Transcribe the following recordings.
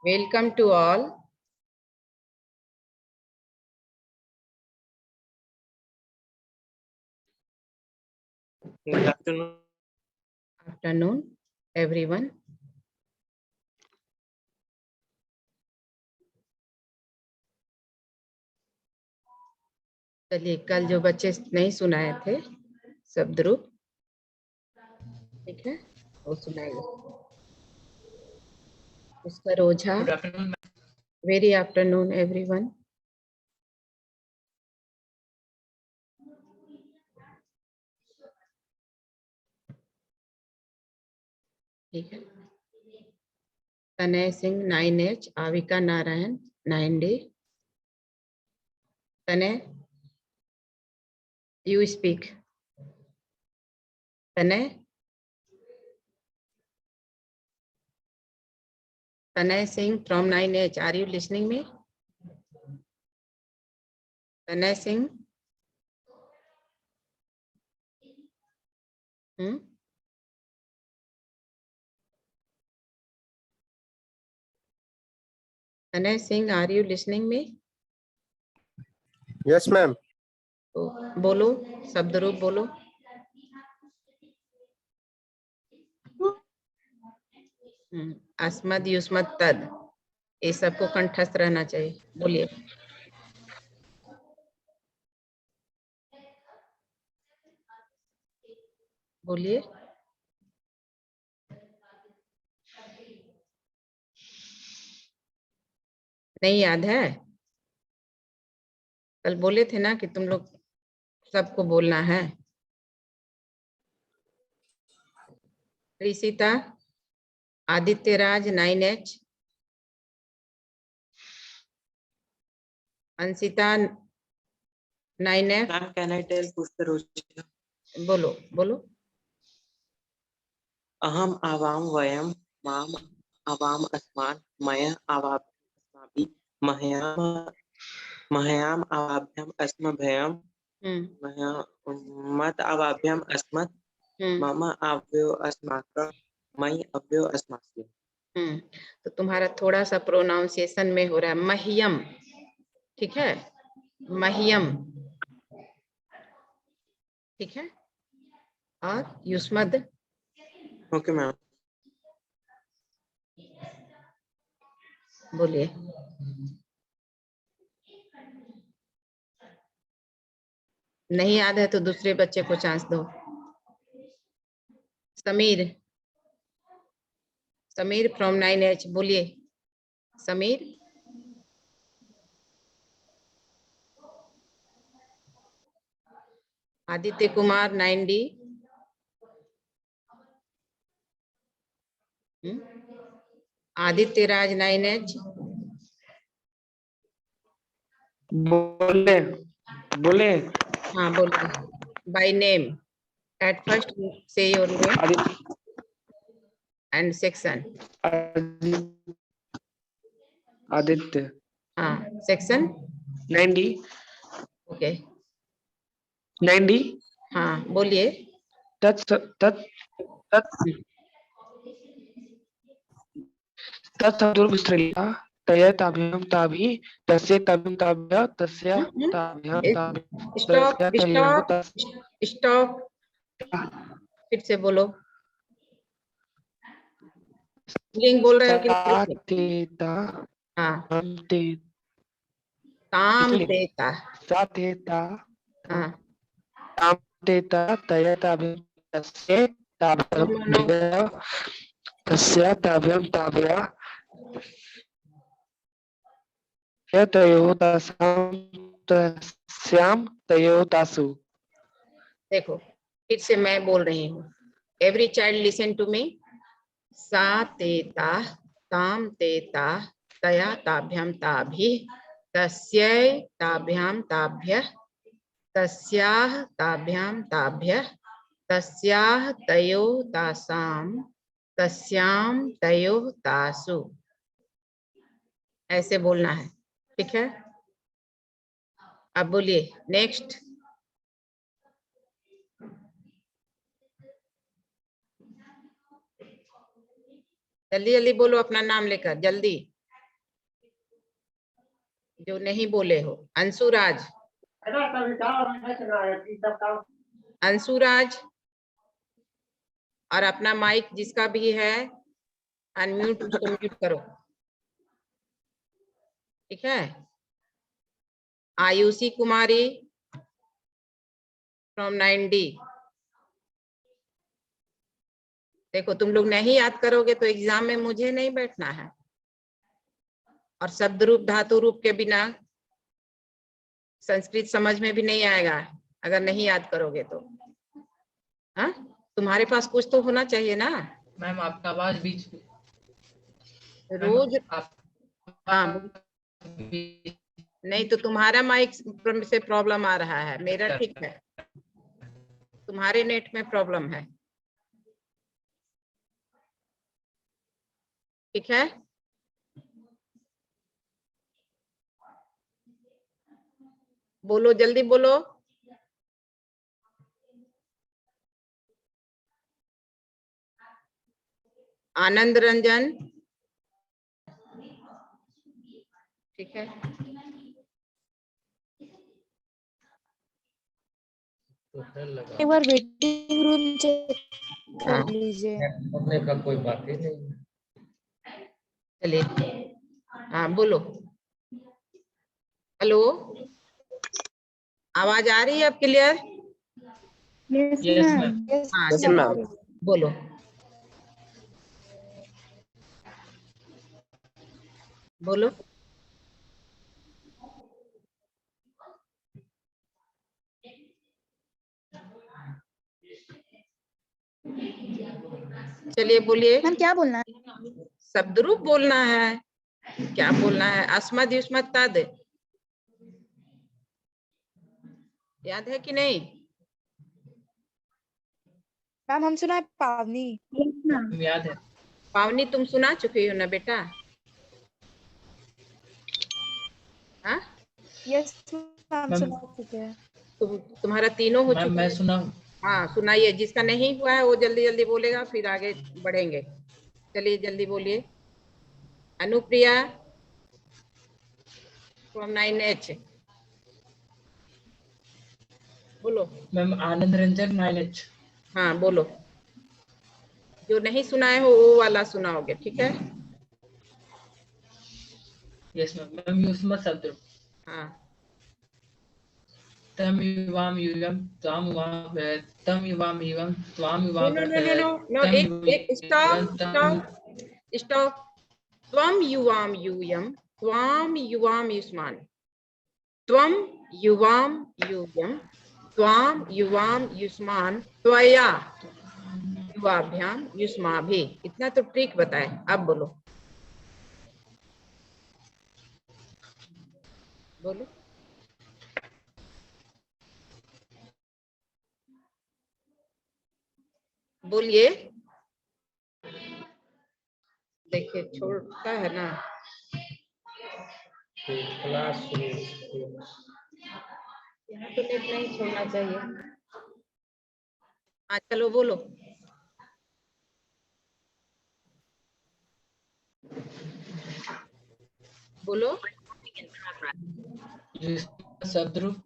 Welcome to all. Good afternoon. Afternoon, everyone. चलिए, कल जो बच्चे नहीं सुनाए थे शब्द रूप, ठीक है, वो सुनाएंगे। उसका Roza. Good afternoon. Very afternoon everyone. ठीक है। तनय Singh 9H, Avika Narayan 9D। Tanay, you speak. Tanay, Tanay Singh from 9H, are you listening me? Tanay Singh? Tanay Singh, are you listening me? Yes, ma'am. तो बोलो, शब्द रूप बोलो। अस्मद, युस्मद, तद, ये सबको कंठस्थ रहना चाहिए। बोलिए। बोलिए। नहीं याद है? कल बोले थे ना कि तुम लोग सबको बोलना है। Rishita, Aditya Raj 9H, Anshita 9F। Ma'am, can I tell Pushpa Rocha? बोलो बोलो। Aham avam vayam mam avam asman maya avabhi mahyam avabhyam asma bhayam mat avabhyam asmat mama avyo asmaka mai avyo asmasya। तो तुम्हारा थोड़ा सा प्रोनाउंसिएशन में हो रहा है महियम, ठीक है, महियम, ठीक है। और युष्मद? Okay ma'am. बोलिए। नहीं याद है तो दूसरे बच्चे को चांस दो। समीर, समीर फ्रॉम 9H, बोलिए। समीर। आदित्य कुमार 9D। आदित्य राज 9H। बोले बोले। हाँ बोलिए। बाय नेम, एट फर्स्ट से your name and section. Aditya. हाँ, सेक्शन 9D. ओके। 9D. हाँ बोलिए। Tat sadur Australia. तय ताभ्यम ताभि तस्य ताभ्यम ताभ्य तस्य ताभ्यम ताभि स्टॉप तस्य तयोः स्टॉप स्टॉप, फिर से बोलो। लिंग बोल रहे हो कि सातेता हाँ, हमते काम देता। सातेता हाँ, तामतेता तय ताभ्यम तस्य ताभ्यम तस्य ताभ्यम ताभ्य तयोः तासां तस्यां तयोः तासु। देखो फिर से मैं बोल रही हूँ। Every child listen to me. सा तेता ताम तेता तया ताभ्याम ताभि तस्यै ताभ्याम ताभ्य तस्याः ताभ्याम ताभ्य तस्याः तयो तासां तस्यां तयो तासु, ऐसे बोलना है, ठीक है। अब बोलिए नेक्स्ट। जल्दी जल्दी बोलो अपना नाम लेकर, जल्दी, जो नहीं बोले हो। अंशुराज, अंशुराज, और अपना माइक जिसका भी है अनम्यूट, उसको म्यूट करो, ठीक है। आयुषी कुमारी फ्रॉम 9D। देखो तुम लोग नहीं याद करोगे तो एग्जाम में मुझे नहीं बैठना है, और शब्द रूप धातु रूप के बिना संस्कृत समझ में भी नहीं आएगा अगर नहीं याद करोगे तो। हाँ, तुम्हारे पास कुछ तो होना चाहिए ना। मैम आपका आवाज बीच रोज आप हाँ, नहीं तो तुम्हारा माइक से प्रॉब्लम आ रहा है, मेरा ठीक है, तुम्हारे नेट में प्रॉब्लम है, ठीक है। बोलो, जल्दी बोलो। आनंद रंजन, ठीक है। एक बार वेटिंग रूम चेक हाँ, कर लीजिए। करने का कोई बात ही नहीं। चलिए, हाँ बोलो। हेलो, आवाज आ रही है अब clear? Yes Yes, ma'am. ma'am. हाँ Yes, चलो ma'am. बोलो। बोलो, चलिए बोलिए। मैम क्या बोलना है? शब्द रूप बोलना है, क्या बोलना है? अस्मद युष्मत तद, याद है कि नहीं? मैम हम सुना है पावनी। याद है। पावनी तुम सुना चुकी हो ना बेटा? हाँ, यस मैम मैम, सुना चुके हैं। तुम्हारा तीनों हो मैम चुका मैं है। सुना हूँ। हाँ सुनाइए, जिसका नहीं हुआ है वो जल्दी जल्दी बोलेगा, फिर आगे बढ़ेंगे। चलिए जल्दी बोलिए। अनुप्रिया फ्रॉम 9H, बोलो। मैम आनंद रंजन 9H। हाँ बोलो, जो नहीं सुनाए हो वो वाला सुनाओगे, ठीक है। Yes ma'am. मैम युष्मत शब्द रूप। हाँ, तम युवाम युवम त्वाम युवाम तम युवाम युवम त्वाम नो युवाम no no no no no, तम एक स्टॉप युवम तम। Stop stop. त्वम युवाम यूयम, त्वाम युवाम युष्मान, त्वम युवाम यूयम, त्वाम युवाम युष्मान, त्वया युवाभ्याम युष्माभि। इतना तो ट्रिक बताए, अब बोलो। बोलो, बोलिए। देखिए छोड़ता है ना क्लास यहाँ तो, नेट नहीं छोड़ना चाहिए। हाँ चलो बोलो। बोलो, शब्द रूप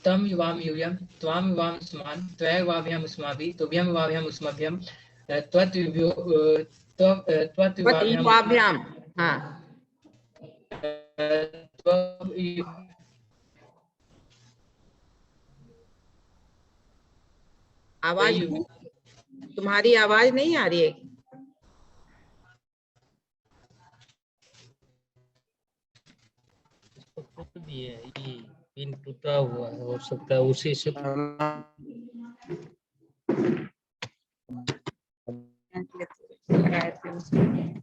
तम युवाम युयम त्वाम युवाम युष्मान त्वया युवाभ्याम युष्माभि तुभ्यम युवाभ्याम युष्मभ्यम त्वत् बस युवाभ्याम युवाभ्याम। हाँ, आवाज तुम्हारी आवाज नहीं आ रही है। भी है, ये पिन टूटा हुआ है, हो सकता है उसी से।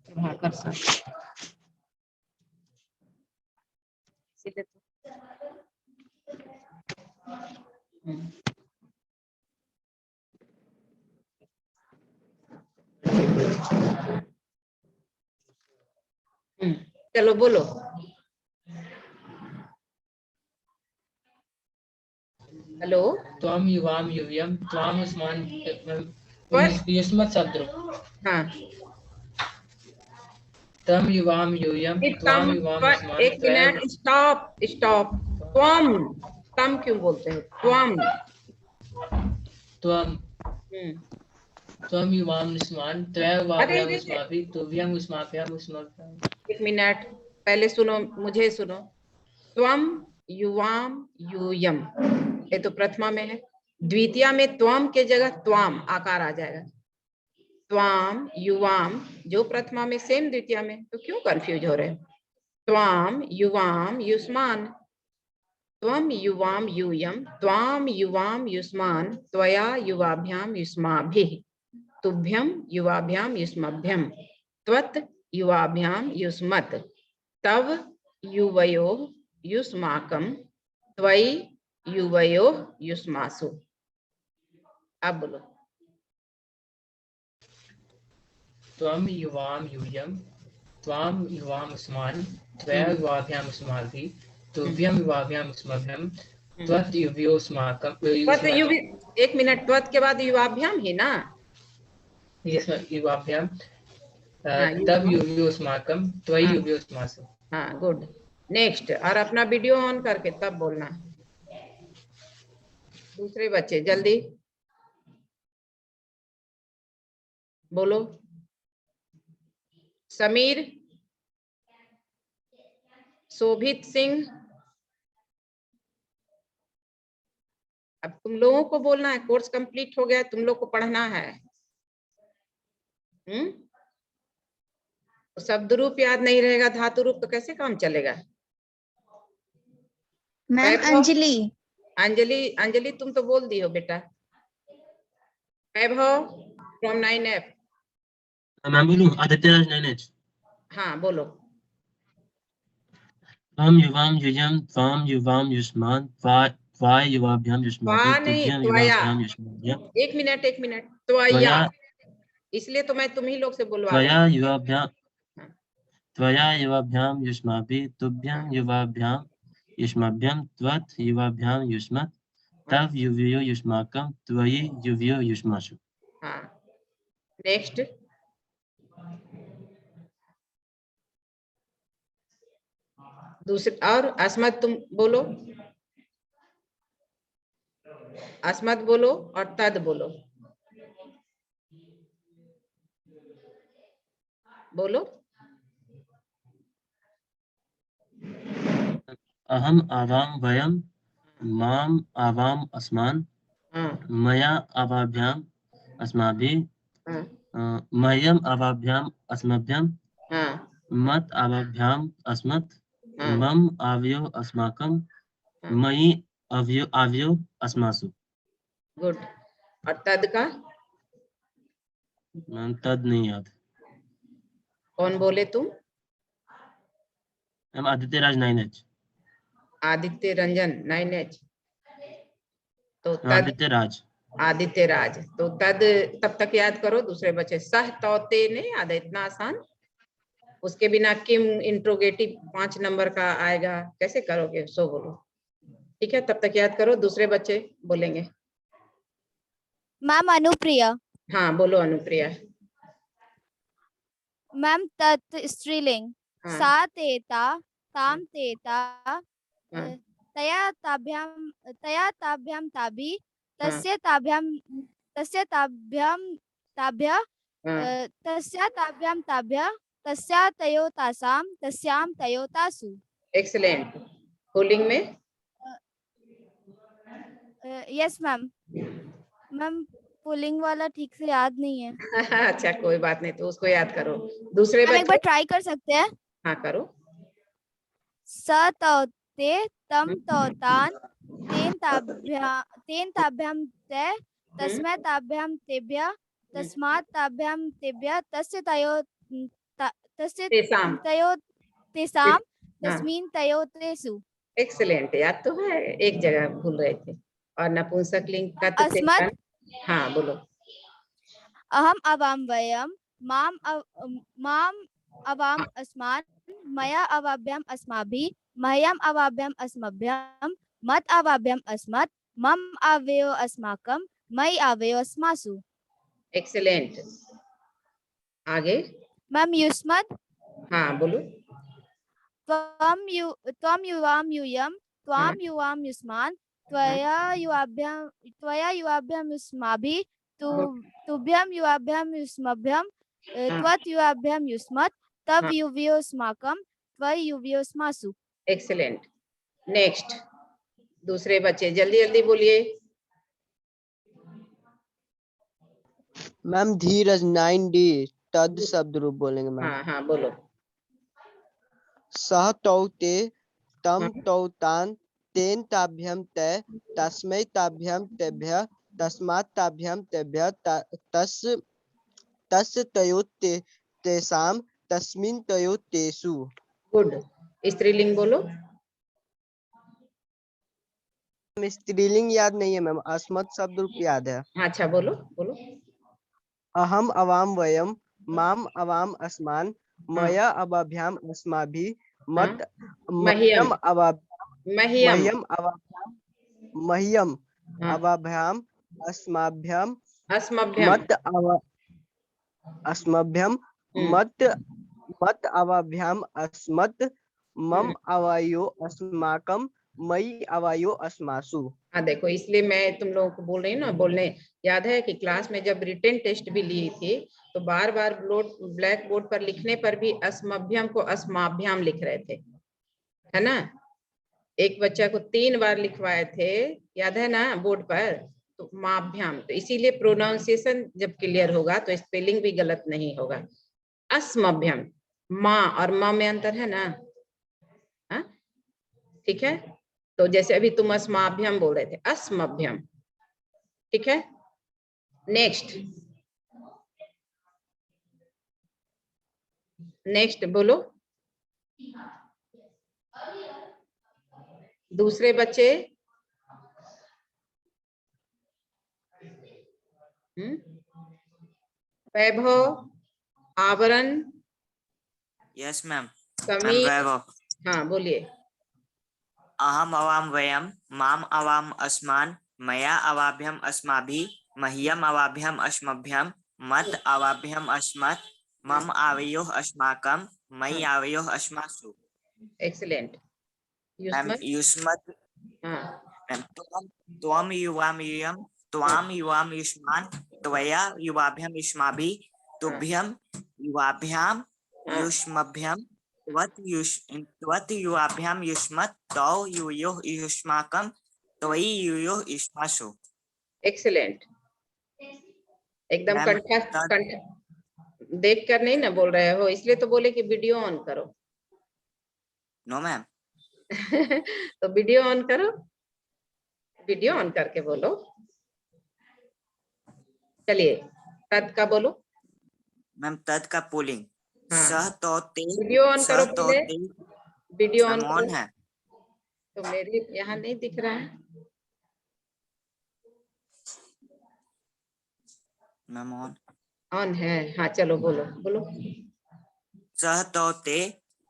प्रभाकर सर, इसीलिए तो। चलो बोलो। हेलो, त्वाम युवाम युवयम त्वाम युष्मान पर युष्मत शब्द रूप। हाँ तम युवाम यूयम त्वाम युवाम अस्मान एक मिनट, स्टॉप स्टॉप। त्वम, तम क्यों बोलते हैं? त्वम। त्वम हम्म, त्वम युवाम अस्मान त्वया अरे युवाभ्याम रे रे, अस्माभिः तुभ्यम अस्माभ्याम अस्मभ्यम। एक मिनट, पहले सुनो, मुझे सुनो। त्वम युवाम यूयम, ये तो प्रथमा में है। द्वितीया में त्वम के जगह त्वाम आकार आ जाएगा। त्वाम युवाम जो प्रथमा में सेम द्वितीया में, तो क्यों कंफ्यूज हो रहे हो? त्वाम युवाम युष्मान, त्वम युवाम यूयम, त्वाम युवाम युष्मान, त्वया युवाभ्याम युष्माभिः, तुभ्यम युवाभ्याम युष्मभ्यम, त्वत् युवाभ्याम युष्मत्, तव युवयोः युष्माकं, त्वयि युवयोः युष्मासु। अब बोलो। त्वम युवाम यूयम त्वाम युवाम अस्मान त्वया युवाभ्याम अस्माभिः तुभ्यम युवाभ्याम अस्मभ्यम त्वत् युवयो अस्माकं। त्वत् युवि, एक मिनट, त्वत् के बाद युवाभ्याम ही ना? यस युवाभ्याम हाँ, तब युवयो अस्माकं त्वयि युवयो अस्मासु। हाँ, गुड। नेक्स्ट, और अपना वीडियो ऑन करके तब बोलना। दूसरे बच्चे जल्दी बोलो। समीर, शोभित सिंह, अब तुम लोगों को बोलना है। कोर्स कंप्लीट हो गया, तुम लोग को पढ़ना है। तो शब्द रूप याद नहीं रहेगा, धातु रूप तो कैसे काम चलेगा? मैम वैभव? अंजलि। अंजलि, अंजलि तुम तो बोल दी हो बेटा। वैभव फ्रॉम 9F। मैं बोलूं? आदित्य राज 9H। हाँ बोलो। त्वम युवाम युयम त्वाम युवाम युष्मान त्वाय युवाभ्याम युष्माभिः त्वा नहीं, तुभ्यम त्वया। युवाभ्याम युष्माभ्याम एक मिनट, एक मिनट, त्वया, त्वया इसलिए तो मैं तुम्ही लोग से बुलवा रही त्वया युवाभ्याम हूँ। त्वया युवाभ्याम युष्माभिः तुभ्यम युवाभ्याम युष्माभ्याम त्वत् युवाभ्याम युष्मत् तव युवयो युष्माकं त्वयि युवयो युष्मासु। हाँ, नेक्स्ट। दूसरे, और अस्मत तुम बोलो। अस्मत बोलो और तद बोलो। बोलो। अहम आवाम वयम माम आवाम अस्मान हाँ मया अवाभ्याम अस्माभिः हाँ मह्यम अवाभ्याम अस्मभ्यम हाँ मत अवाभ्याम अस्मत् हाँ मम आवयो अस्माकं हाँ, मयि आवयो अस्मासु। गुड। और तद का तद नहीं याद। कौन बोले तुम? हम आदित्य राज 9H। आदित्य रंजन 9H। तो तद आदित्य राज। आदित्य राज, तो तद तब तक याद करो। दूसरे बच्चे सह तौते नहीं याद है, इतना आसान। उसके बिना किम इंट्रोगेटिव 5 नंबर का आएगा, कैसे करोगे? सो बोलो। ठीक है, तब तक याद करो। दूसरे बच्चे बोलेंगे। मैम अनुप्रिया। हाँ बोलो अनुप्रिया। मैम तत् स्त्रीलिंग। हाँ सा तेता ताम तेता हाँ तया ताभ्याम ताभि हाँ तस्य ताभ्याम ताभ्य हाँ, तस्या ताभ्याम ताभ्य तस्या तयो तासाम तस्याम तयो तासु। एक्सलेंट। पुल्लिंग में यस मैम। मैम पुलिंग वाला ठीक से याद नहीं है। अच्छा कोई बात नहीं, तो उसको याद करो। दूसरे हम एक बार बच्चे, ट्राई कर सकते हैं। हाँ करो। स तौते तम तौतान तेन ताभ्याम ते तस्मै ताभ्याम तेभ्य तस्मात् ताभ्याम तेभ्य तस्य तयो तेसाम। तेसाम हाँ, तस्मिन् तयो तेषु। एक्सलेंट, याद तो है, एक जगह भूल रहे थे। और नपुंसक लिंग का तो अस्मत्। हाँ बोलो। अहम अवाम वयम माम अवाम अस्मान मया अवाभ्याम अस्माभिः मह्यम अवाभ्याम अस्मभ्यम मत अवाभ्याम अस्मत् मम आवयो अस्माकं मयि आवयो अस्मासु। एक्सलेंट। आगे। मैम युष्मत्। हाँ बोलो। त्वं युवां यूयं हाँ, त्वां युवां युष्मान् त्वया युवाभ्यां युष्माभिः गुड। तुभ्यं युवाभ्यां युष्मभ्यं हाँ, त्वत् युवाभ्यां युष्मत् तव हाँ, युवयोस्माकं त्वयि युवयोस्मासु। एक्सीलेंट। नेक्स्ट दूसरे बच्चे जल्दी जल्दी बोलिए। मैम धीरज 9D तद शब्द रूप बोलेंगे मैम। हाँ हाँ बोलो। सह तौ ते तम हाँ, तौ तान तेन ताभ्यम तय तस्मै ताभ्यम तेभ्य तस्मात् ताभ्यम तेभ्य तस् तस् तयो तेषां तस्मिन् तयो तेषु। गुड। स्त्रीलिंग बोलो। स्त्रीलिंग याद नहीं है मैम, अस्मत् शब्द रूप याद है। अच्छा बोलो बोलो। अहम अवाम वयम माम अवाम अस्मान हाँ, मया अवाभ्याम अस्माभि हाँ, मत मह्यम मह्यम अवा मह्यम। मह्यम अवाभ्याम मह्यम हाँ, अवाभ्याम अस्माभ्याम अस्मभ्यम। मत अवा अस्मभ्यम मत मत अवाभ्याम अस्मत् मम अवायो अस्माकम मयि अवायो अस्मासु। हाँ देखो, इसलिए मैं तुम लोगों को बोल रही हूँ ना बोलने। याद है कि क्लास में जब रिटन टेस्ट भी ली थी तो बार बार ब्लैक बोर्ड पर लिखने पर भी अस्मभ्यम को अस्माभ्याम लिख रहे थे, है ना। एक बच्चा को 3 बार लिखवाए थे, याद है ना बोर्ड पर। तो माभ्याम, तो इसीलिए प्रोनाउंसिएशन जब क्लियर होगा तो स्पेलिंग भी गलत नहीं होगा। अस्मभ्यम, माँ और माँ में अंतर है ना। हाँ ठीक है। तो जैसे अभी तुम अस्माभ्यम बोल रहे थे, अस्मभ्यम। ठीक है। नेक्स्ट नेक्स्ट बोलो। दूसरे बच्चे। वैभव, आवरण, यस मैम। समीर। वैभव। हाँ बोलिए। अहम अवाम वयम माम अवाम अस्मान मया अवाभ्यम अस्माभि मह्यम अवाभ्यम अस्मभ्यम मत अवाभ्यम अस्मत् मम आवयोः अस्माकं मयि आवयोः अस्मासु। एक्सीलेंट। मैम युष्मत। युष्मत्। हाँ, मैम त्वं युवाम यूयम त्वाम युवाम युष्मान् त्वया युवाभ्यम युष्माभिः तुभ्यं युवाभ्याम हाँ, युष्मभ्यम त्वत् युवाभ्याम युष्मत् तौ युयोः युष्माकं त्वयि युयोः युष्मासु। एक्सीलेंट। एकदम मैम कंठ देख कर नहीं ना बोल रहे हो, इसलिए तो बोले कि वीडियो ऑन करो। No ma'am. तो वीडियो ऑन करो, वीडियो ऑन करके बोलो। चलिए तद का बोलो। मैम तद का पुलिंग। हाँ, सह तो ते वीडियो ऑन करो सह तो पहले, ते। वीडियो ऑन मैम ऑन करो। है। तो मेरे यहाँ नहीं दिख रहा है। मैम ऑन है। हाँ चलो बोलो बोलो। सह तो ते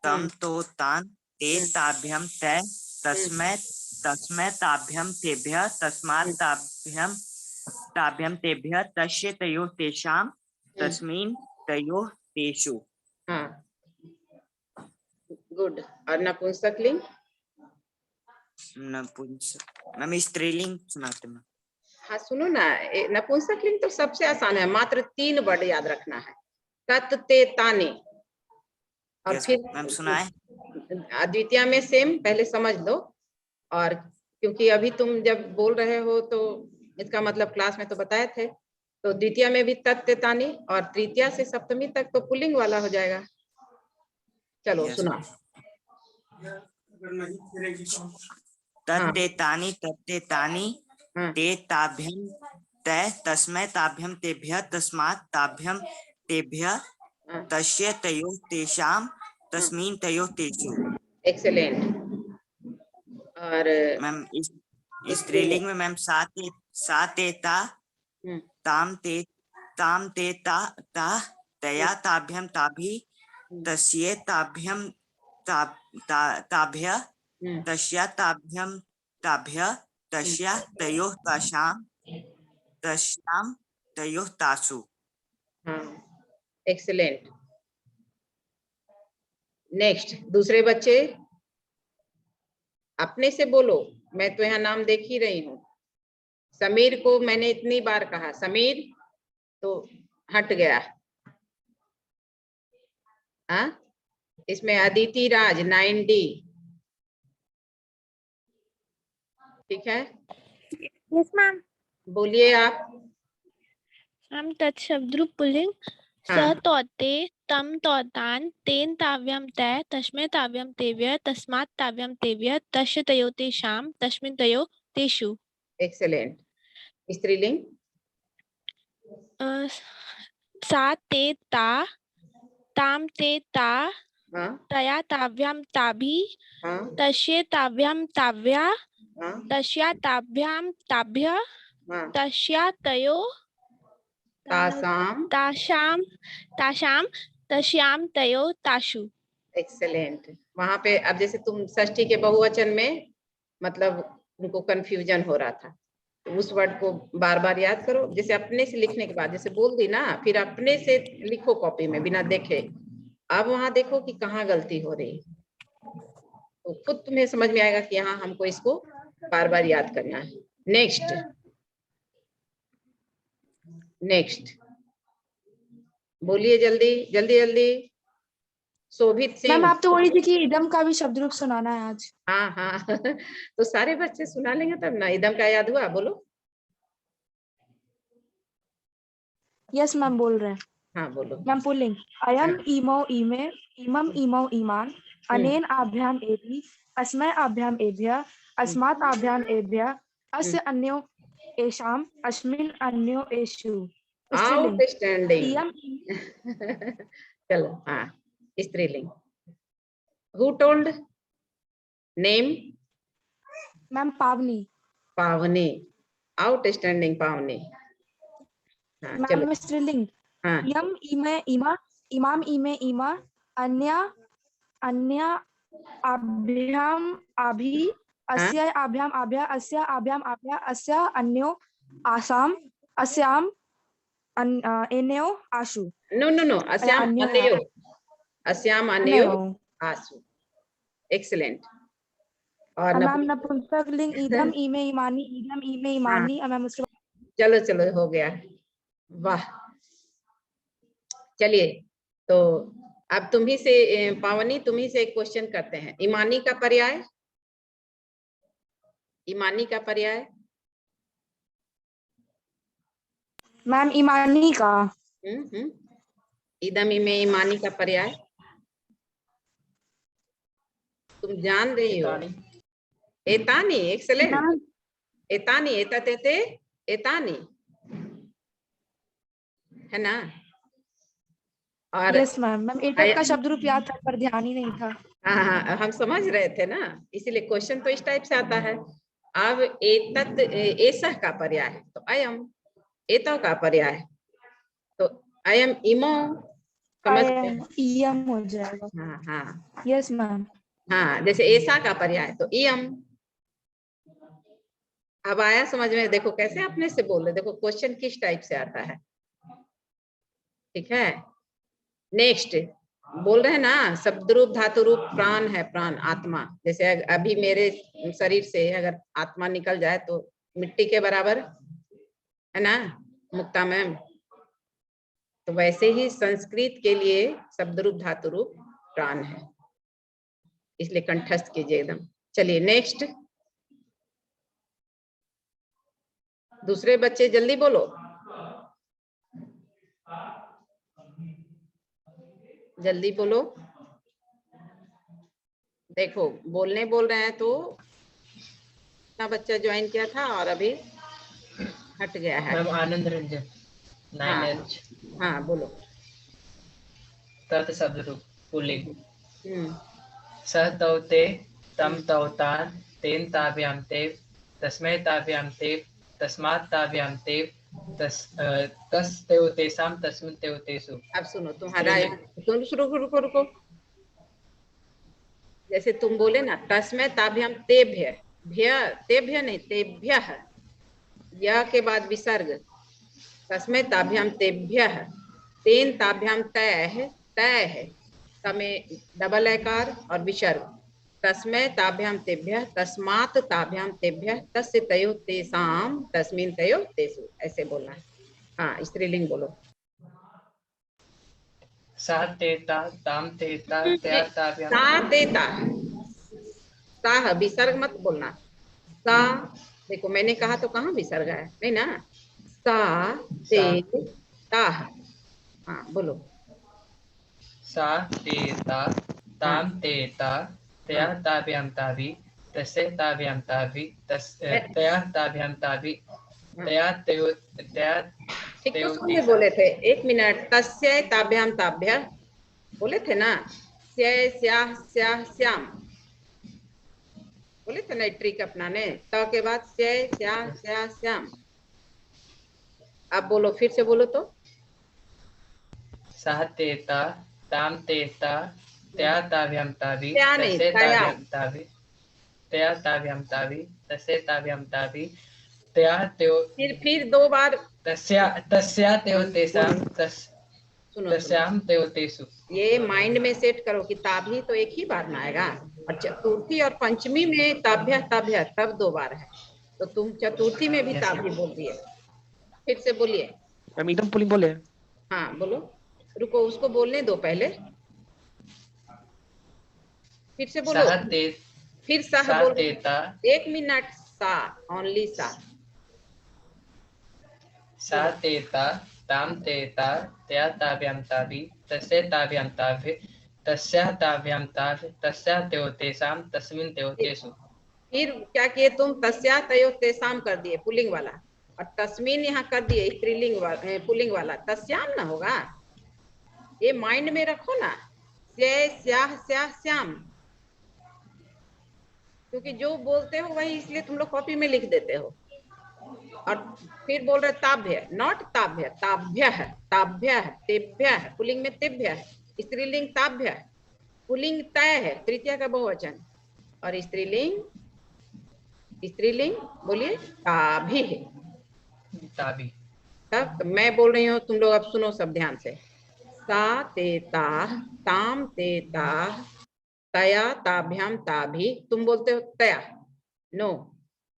तम तो तान ते ताभ्यम तै तस्मै तस्मै ताभ्यम तेभ्य तस्मात् ताभ्यम ताभ्यम तेभ्य तस्य तयोः तेषां तस्मिन् तयोः तेषु। हाँ गुड। और नपुंसकलिंग। मैम स्त्रीलिंग सुनाते मैम। हाँ सुनो ना, नपुंसकलिंग तो सबसे आसान है, मात्र 3 वर्ड याद रखना है। तत ते ताने। और यस फिर मैम सुनाए। द्वितीय में सेम, पहले समझ लो। और क्योंकि अभी तुम जब बोल रहे हो तो इसका मतलब क्लास में तो बताए थे। तो द्वितीय में भी तत् ते ताने, और तृतीया से सप्तमी तक तो पुल्लिंग वाला हो जाएगा। चलो यस सुना। तत्ते तानि हाँ, ते ताभ्यम तै तस्मै ताभ्यम तेभ्य तस्मात् ताभ्यम तेभ्य हाँ, तस्य तयोः तेषां तस्मिन् तयोः तेषु। एक्सेलेंट। और मैम स्त्रीलिंग में मैम साते ता ताम ते ता तया ताभ्यम ताभि तस्ये ताभ्यम ताभ्य तस्या ताभ्यम ताभ्य तस्या तयोः तस्यां तयोः तासु। हाँ एक्सेलेंट। नेक्स्ट दूसरे बच्चे अपने से बोलो, मैं तो यहाँ नाम देख ही रही हूँ। समीर को मैंने इतनी बार कहा समीर, तो हट गया। हाँ, इसमें अदिति राज 9D। ठीक है, यस मैम। बोलिए आप। मैम तत्शब्द रूप पुल्लिंग स हाँ। तौते तम तौतान तेन ताव्यम तय तस्मै ताव्यम तेव्य तस्मात् ताव्यम तेव्य तस्य तयो तेषां तस्मिन् तयो तेषु। एक्सेलेंट। स्त्रीलिंग सा ते ता ताम ते ता हाँ तया ताभ्याम ताभि हाँ तस्ये ताभ्याम ताभ्या हाँ तस्या ताभ्याम ताभ्य हाँ। तस्या तयो तासाम। ताशाम ताशाम तस्याम तयो ताशु। एक्सेलेंट। वहां पे अब जैसे तुम षष्ठी के बहुवचन में मतलब उनको कंफ्यूजन हो रहा था, तो उस वर्ड को बार बार याद करो। जैसे अपने से लिखने के बाद जैसे बोल दी ना, फिर अपने से लिखो कॉपी में बिना देखे। अब वहां देखो कि कहाँ गलती हो रही है, तो खुद तुम्हें समझ में आएगा कि यहाँ हमको इसको बार बार याद करना है। नेक्स्ट नेक्स्ट बोलिए जल्दी जल्दी जल्दी। शोभित सिंह। मैम आप तो बोल रही थी कि इदम का भी शब्द रूप सुनाना है आज। हाँ हाँ तो सारे बच्चे सुना लेंगे तब ना। इदम का याद हुआ? बोलो। यस मैम बोल रहे हैं। हाँ बोलो। मैम पुल्लिंग अयम इमो इमे इमम इमो इमान अनेन आभ्याम एभि अस्मै आभ्याम एभ्य अस्मात् आभ्याम एभ्य अस्य अन्यो एषाम अस्मिन् अन्यो एषु। स्त्रीलिंग आउटस्टैंडिंग। इयम चलो हाँ, स्त्रीलिंग। Who told? नेम? मैम पावनी। पावनी। आउटस्टैंडिंग पावनी। हाँ चलो। मैम स्त्रीलिंग हाँ यम इमे इमा इमाम इमे इमा अन्य अन्य आभ्याम आभि हाँ अस्य आभ्याम आभ्या अस्य आभ्याम आभ्या अस्य अन्यो आसाम अस्याम एन्यो आशु। नो नो नो, अस्याम अन्यो अन्यो। अस्याम अन्यो आसु। एक्सीलेंट। और मैम नपुंसकलिंग इदम इमे इमानी इदम इमे इमानी। मैम उसके चलो चलो हो गया। वाह, चलिए तो अब तुम्ही से पावनी, तुम्ही से एक क्वेश्चन करते हैं। ईमानी का पर्याय? ईमानी का पर्याय? मैम ईमानी का इदम इमे ईमानी का पर्याय तुम जान रही हो? एतानी। एक्सेलेंट। एतानी, एतते एतानी, है ना? और यस मैम। मैम एटक का शब्द रूप याद था पर ध्यान ही नहीं था। हाँ हाँ, हम समझ रहे थे ना, इसीलिए क्वेश्चन तो इस टाइप से आता है। अब एतत एसह का पर्याय है तो अयम, एतो का पर्याय है तो अयम इमो। समझ गए? इयम हो जाएगा। हाँ हाँ यस मैम। हाँ, जैसे ऐसा का पर्याय तो इयम। अब आया समझ में? देखो कैसे अपने से बोल रहे, देखो क्वेश्चन किस टाइप से आता है। ठीक है, नेक्स्ट बोल रहे हैं ना, शब्द रूप धातु रूप प्राण है, प्राण आत्मा। जैसे अभी मेरे शरीर से अगर आत्मा निकल जाए तो मिट्टी के बराबर है ना मुक्ता मैम? तो वैसे ही संस्कृत के लिए शब्द रूप धातु रूप प्राण है, इसलिए कंठस्थ कीजिए एकदम। चलिए नेक्स्ट, दूसरे बच्चे जल्दी बोलो, जल्दी बोलो। देखो बोलने बोल रहे हैं तो इतना बच्चा ज्वाइन किया था और अभी हट गया है। मैम आनंद रंजन 9H। हाँ बोलो। तत् शब्द रूप पुल्लिंग हम्म स तौ ते तम तौ तान तेन ताभ्याम तेव तस्मै ताभ्याम तेव तस्मात् ताभ्याम तेव तस् तेव तेषां तस्मिन् तेव तेषु। अब सुनो तुम्हारा, रुको रुको रुको। जैसे तुम बोले ना तस्मै ताभ्याम तेभ्य, भ्य तेभ्य नहीं तेभ्य, य के बाद विसर्ग, तस्मै ताभ्याम तेभ्य, तेन ताभ्याम तय है, तय है, में डबल एकार और विसर्ग। तस्मै ताभ्याम तेभ्यः, तस्मात् ताभ्याम तेभ्यः, तस्य तयो तेषाम, तस्मिन् तयो तेषु, ऐसे बोलना है। हाँ, स्त्रीलिंग बोलो। सा तेता ताम तेता त्या ताभ्याम सा तेता, सा विसर्ग मत बोलना। सा, देखो मैंने कहा तो कहाँ विसर्ग है, नहीं ना। सा तेता, हाँ बोलो। सा तेता ताम तेता त्या ताभ्याम ताभि तस्य ताभ्याम ताभि त्या ताभ्याम ताभि त्या तयो त्या ठीक तो तयो सुन में तेषाम। बोले थे, एक मिनट। तस्य ताभ्याम ताभ्य बोले थे ना, स्य स्याह स्याह श्याम बोले थे ना, ट्रिक अपनाने। त के बाद स्य स्याह स्याह श्याम। अब बोलो, फिर से बोलो तो। सा तेता ताम तेता त्या ताभ्याम ताभि क्या नहीं, तस्य तया। ताभ्याम ताभि त्या ताभ्याम ताभि तस्य ताभ्याम ताभि त्या तयो फिर 2 बार तस्या तयो तेषाम सुनो सुनो, तस्याम तयो तेषु। ये माइंड में सेट करो कि ताभी तो एक ही बार में आएगा, और चतुर्थी और पंचमी में ताभ्य ताभ्य तब 2 बार है, तो तुम चतुर्थी में भी ताभी बोल दिए। फिर से बोलिए। मैम एकदम पुलिंग बोले। हाँ बोलो, रुको उसको बोलने दो पहले, फिर से बोलो। फिर साह सा बोलो, तेता 1 मिनट। सा, ओनली सा। सा तेता ताम तेता त्या ताभ्याम ताभि तस्य ताभ्याम ताभि तस्या ताभ्याम ताभि तस्या तयो तेषाम तस्मिन् तयो तेषु। फिर क्या किए तुम, तस्या तयो तेसाम कर दिए पुल्लिंग वाला, और तस्मीन यहाँ कर दिए स्त्रीलिंग वाला, पुल्लिंग वाला। तस्याम ना होगा, ये माइंड में रखो ना। स्या स्याह स्याह श्याम, क्योंकि जो बोलते हो वही, इसलिए तुम लोग कॉपी में लिख देते हो। और फिर बोल रहे ताभ्य, नॉट ताभ्य, ताभ्य है, ताभ्य है, तेभ्य है, पुल्लिंग में तेभ्य है, स्त्रीलिंग ताभ्य है, पुल्लिंग तय है, तृतीया का बहुवचन, और स्त्रीलिंग, स्त्रीलिंग बोलिए ताभी है। ताभि। तब मैं बोल रही हूँ, तुम लोग अब सुनो सब ध्यान से। सा तेता ताम तेता तया ताभ्याम ताभी, तुम बोलते हो तया, नो।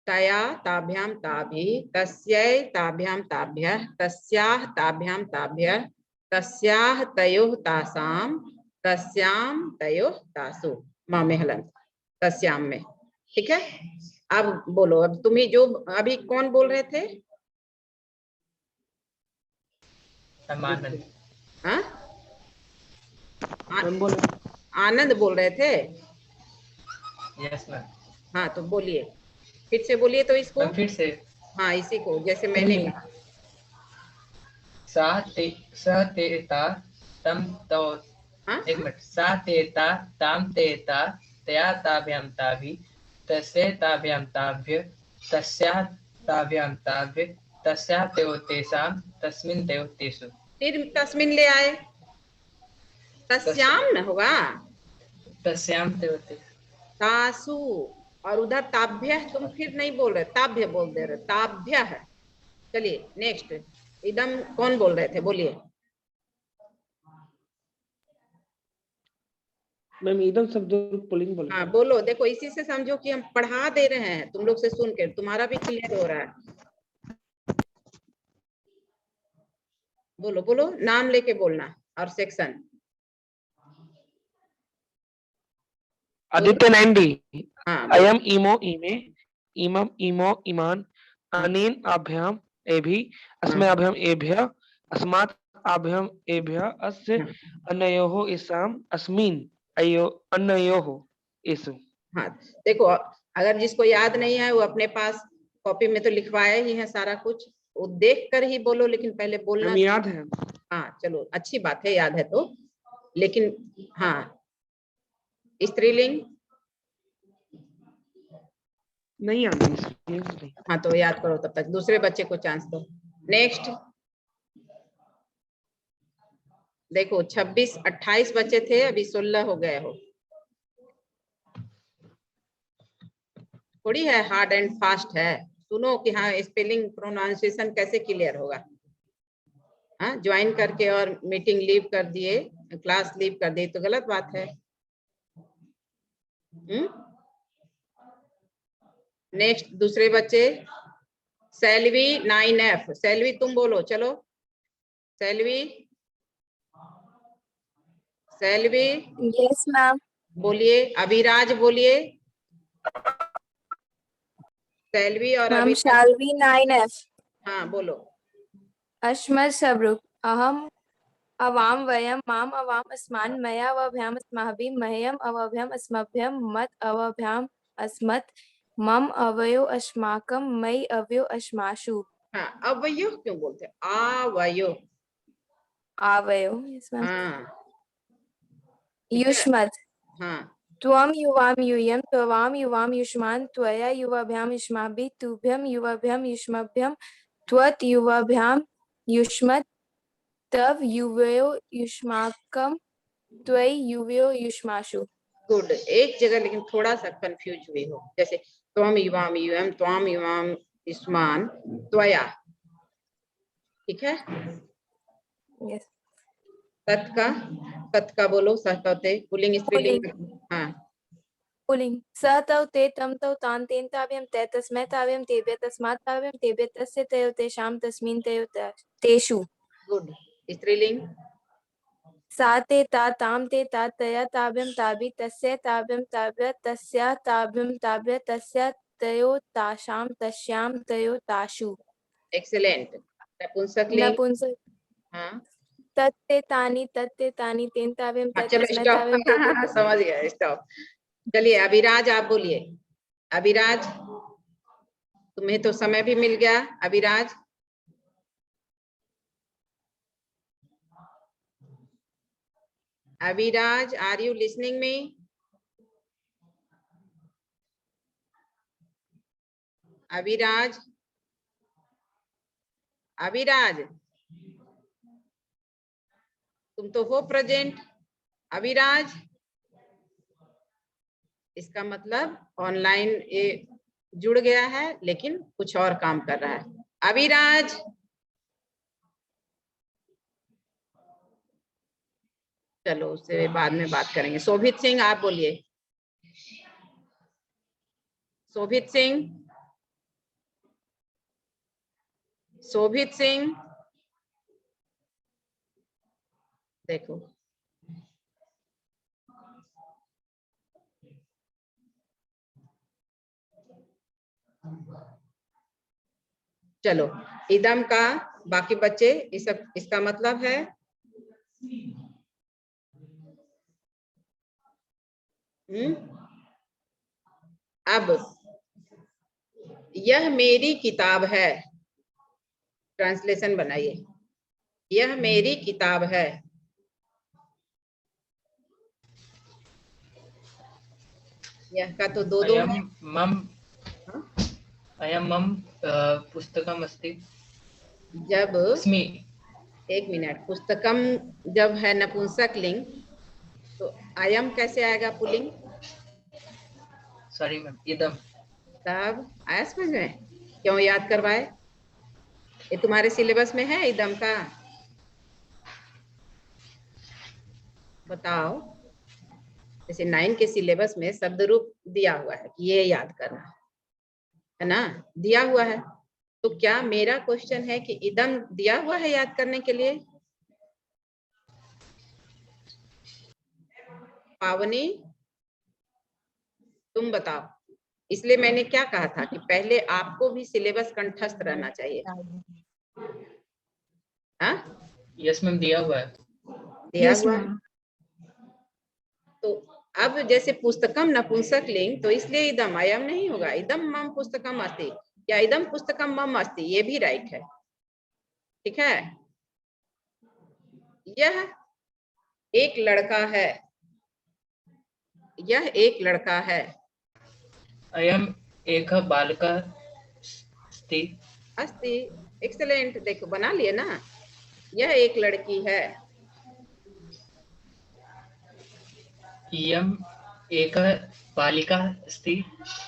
तया ताभ्याम ताभी, तस्यै ताभ्याम ताभ्यः, तस्याः ताभ्याम ताभ्यः, तस्याः तयोः तासाम, तस्याम तयोः तासु। माँ में हलंत, तस्याम में। ठीक है, अब बोलो। अब तुम्ही जो अभी कौन बोल रहे थे? आनंद। हाँ, मैम बोले। आनंद बोल रहे थे। Yes ma'am. हाँ तो बोलिए, फिर से बोलिए तो इसको। मैम फिर से। हाँ इसी को, जैसे मैंने कहा। सा तेता तम तो हाँ? एक मिनट। सा तेता ताम तेता तया ताभ्याम ताभि तस्य ताभ्याम ताभ्य तस्या ताभ्याम ताभ्य तस्या तयो तेषाम तस्मिन् तयो तेषु। फिर तस्मिन ले आए, तस्याम न होगा, तस्याम तयो तेषु। तासु। और उधर ताभ्य तुम फिर नहीं बोल रहे, ताभ्य बोल दे रहे, ताभ्य है। चलिए नेक्स्ट, इदम कौन बोल रहे थे, बोलिए। मैम एकदम शब्द पुलिंग बोले। हाँ बोलो, देखो इसी से समझो कि हम पढ़ा दे रहे हैं, तुम लोग से सुन के तुम्हारा भी क्लियर हो रहा है। बोलो बोलो, नाम लेके बोलना और सेक्शन। आदित्य 90। हाँ अयम इमो इमे इमम इमो इमान अनेन आभ्याम एभि अस्मै आभ्याम एभ्य अस्मात् आभ्याम एभ्य अस्य अनयोः इसाम अस्मिन् अयो अनयोः इस। हाँ देखो, अगर जिसको याद नहीं है वो अपने पास कॉपी में तो लिखवाया ही है सारा कुछ, वो देख कर ही बोलो, लेकिन पहले बोलना। मैम याद है। हाँ चलो अच्छी बात है, याद है तो। लेकिन हाँ, स्त्रीलिंग नहीं याद है। हाँ तो याद करो, तब तक दूसरे बच्चे को चांस दो। नेक्स्ट देखो, 26 28 बच्चे थे, अभी 16 हो गए हो। थोड़ी है हार्ड एंड फास्ट है, सुनो कि हाँ स्पेलिंग प्रोनाउंसिएशन कैसे क्लियर होगा। हाँ, ज्वाइन करके और मीटिंग लीव कर दिए, क्लास लीव कर दिए तो गलत बात है। नेक्स्ट दूसरे बच्चे, सेल्वी 9F, सेल्वी तुम बोलो, चलो सेल्वी, सेल्वी यस मैम। बोलिए, अभिराज बोलिए, सेल्वी और मैम अभिराज, शाल्वी 9F। हाँ बोलो। अश्मत् सबरुक अहम अवाम वयम माम अवाम अस्मान मया अवभ्याम अस्माभिः मह्यम अवभ्याम अस्मभ्यम मत अवभ्याम अस्मत् मम अवयो अस्माकं मयि अवयो अस्मासु। हाँ, अवयो क्यों बोलते हैं? आवयो। आवयो। Yes ma'am. हाँ युष्मत् हाँ, त्वं युवाम यूयम त्वाम युवाम युष्मान् त्वया युवाभ्याम युष्माभिः तुभ्यं युवाभ्याम युष्मभ्यं त्वत् युवाभ्याम युष्मत् तव युवयो युष्माकं त्वयि युवयो युष्मासु। गुड। एक जगह लेकिन थोड़ा सा कंफ्यूज हुई हो, जैसे त्वम युवाम यूयम, त्वाम युवाम युष्मान, त्वया, ठीक है। यस। तत् का बोलो, सहकते पुल्लिंग स्त्रीलिंग। हाँ, पुल्लिंग स तौ ते तं तौ तान् तेन ताभ्यं ते तस्मै ताभ्यं तेभ्यः तस्मात् ताभ्यं तेभ्यः तस्य तयोः तेषां तस्मिन् तयोः तेषु। गुड। स्त्रीलिंग, सा ते ता तां ते ता तया ताभ्यं ताभि तस्य ताभ्यं ताभ्यः तस्या ताभ्यं ताभ्यः तस्य तयोः तासां तस्यां तयोः तासु। एक्सीलेंट। नपुंसकलिंग, नपुंसक हाँ तत्ते तानि तेन ताभ्यं हाँ, ते चलो तस्मै स्टॉप। ताभ्यं तेभ्यः समझ गया, स्टॉप। चलिए अभिराज आप बोलिए, अभिराज तुम्हें तो समय भी मिल गया। Abhiraj, Abhiraj are you listening me? Abhiraj, Abhiraj तुम तो हो प्रेजेंट। अभिराज, इसका मतलब ऑनलाइन ये जुड़ गया है लेकिन कुछ और काम कर रहा है। अभिराज, चलो उससे बाद में बात करेंगे। शोभित सिंह आप बोलिए, शोभित सिंह, शोभित सिंह देखो, चलो इदम का बाकी बच्चे इसका मतलब है अब यह मेरी किताब है, ट्रांसलेशन बनाइए, यह मेरी किताब है। यह का तो दो है। अयं मम पुस्तकम् अस्ति। जब अस्मि, एक मिनट, पुस्तकम जब है नपुंसक लिंग तो अयम कैसे आएगा पुल्लिंग? सॉरी मैम, इदम। तब आया समझ में? क्यों याद करवाए? ये तुम्हारे सिलेबस में है इदम का? बताओ। जैसे 9 के सिलेबस में शब्द रूप दिया हुआ है कि ये याद करना है ना, दिया हुआ है। तो क्या मेरा क्वेश्चन है कि इदम दिया हुआ है याद करने के लिए? पावनी तुम बताओ। इसलिए मैंने क्या कहा था कि पहले आपको भी सिलेबस कंठस्थ रहना चाहिए। हाँ, यस मैम, दिया हुआ है। दिया हुआ है। तो अब जैसे पुस्तकम नपुंसक लिंग, तो इसलिए इदम अयम नहीं होगा। इदम मम पुस्तकम अस्ति या इदम पुस्तकम मम अस्ति, ये भी राइट है, ठीक है। यह एक लड़का है, यह एक लड़का है। अयम एक बालिका अस्ति। अस्ति, एक्सेलेंट। देखो बना लिए ना, यह एक लड़की है। इयम एक बालिका अस्ति।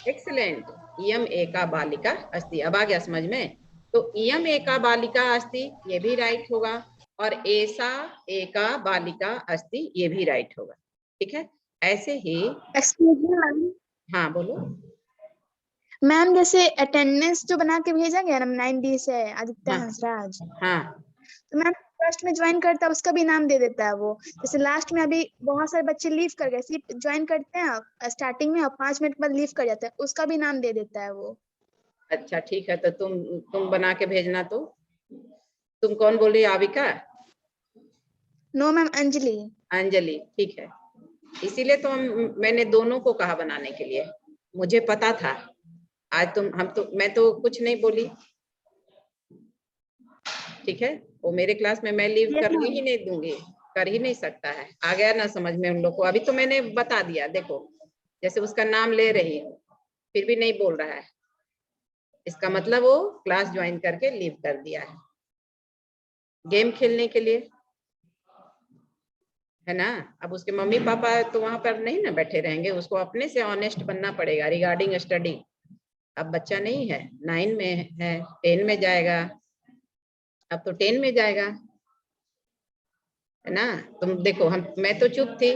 एक्सेलेंट। इयम एका बालिका अस्ति, अब आ गया समझ में? तो इयम एका बालिका अस्ति, ये भी राइट होगा। और ऐसा एका बालिका अस्ति, ये भी राइट होगा। ठीक है, ऐसे ही। एक्सक्यूज मी मैम, हाँ बोलो। मैम जैसे अटेंडेंस जो बना के भेजा गया ना 9D से आदित्य हाँ। हंसराज, हाँ तो मैम फर्स्ट में ज्वाइन करता है उसका भी नाम दे देता है वो। जैसे लास्ट में अभी बहुत सारे बच्चे लीव कर गए, सिर्फ ज्वाइन करते हैं स्टार्टिंग में और 5 मिनट बाद लीव कर जाते हैं, उसका भी नाम दे देता है वो। अच्छा ठीक है, तो तुम बना के भेजना। तो तुम कौन बोल रही है, आविका? No ma'am, Anjali. अंजलि, ठीक है। इसीलिए तो मैंने दोनों को कहा बनाने के लिए, मुझे पता था। आज मैं तो कुछ नहीं बोली। ठीक है, वो मेरे क्लास में मैं लीव Yes, कर ma'am. ही नहीं दूंगी, कर ही नहीं सकता है। आ गया ना समझ में उन लोग को? अभी तो मैंने बता दिया, देखो जैसे उसका नाम ले रही हूँ फिर भी नहीं बोल रहा है, इसका मतलब वो क्लास ज्वाइन करके लीव कर दिया है गेम खेलने के लिए, है ना। अब उसके मम्मी पापा तो वहां पर नहीं ना बैठे रहेंगे, उसको अपने से ऑनेस्ट बनना पड़ेगा रिगार्डिंग स्टडी। अब बच्चा नहीं है, 9 में है, 10 में जाएगा, अब तो 10 में जाएगा, है ना। तुम देखो, मैं तो चुप थी,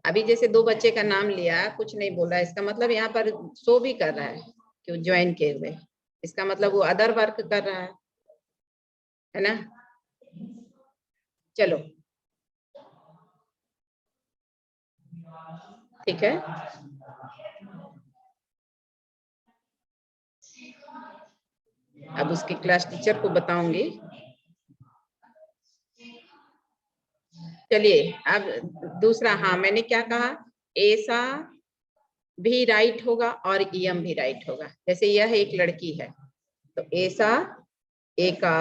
अभी जैसे 2 बच्चे का नाम लिया, कुछ नहीं बोल रहा है, इसका मतलब यहाँ पर शो भी कर रहा है कि वो ज्वाइन किए हुए, इसका मतलब वो अदर वर्क कर रहा है ना। चलो ठीक है, अब उसकी क्लास टीचर को बताऊंगी। चलिए अब दूसरा, हाँ मैंने क्या कहा, ऐसा भी राइट होगा और इयम भी राइट होगा। जैसे यह एक लड़की है तो ऐसा एका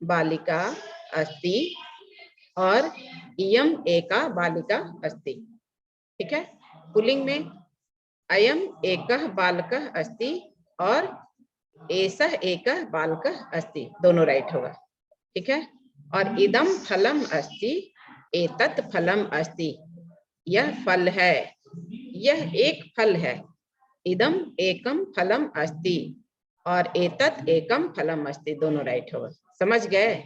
बालिका अस्ति और इयम एका बालिका अस्ति। ठीक है, पुल्लिंग में अयम एकः बालकः अस्ति और एसः एकः बालकः अस्ति, दोनों राइट होगा। ठीक है, और इदम फलम अस्ति एतत् फलम अस्ति, यह फल है, यह एक फल है। इदम एकम फलम अस्ति और एतत् एकम फलम अस्ति, दोनों राइट होगा। समझ गए?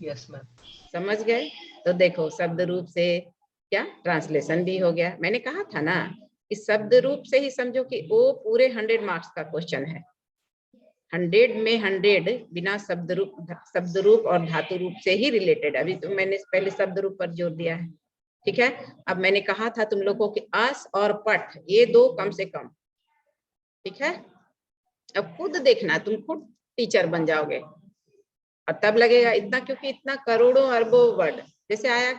Yes ma'am. समझ गए? तो देखो शब्द रूप से क्या ट्रांसलेशन भी हो गया। मैंने कहा था ना, इस शब्द रूप से ही समझो कि वो पूरे 100 मार्क्स का क्वेश्चन है। 100 में 100 बिना शब्द रूप और धातु रूप से ही रिलेटेड। अभी तो मैंने पहले शब्द रूप पर जोर दिया है। ठीक है, अब मैंने कहा था तुम लोगों को कि अस और पठ, ये 2 कम से कम। ठीक है, अब खुद देखना, तुम खुद टीचर बन जाओगे और तब लगेगा इतना, क्योंकि इतना करोड़ों अरबों वर्ड जैसे आया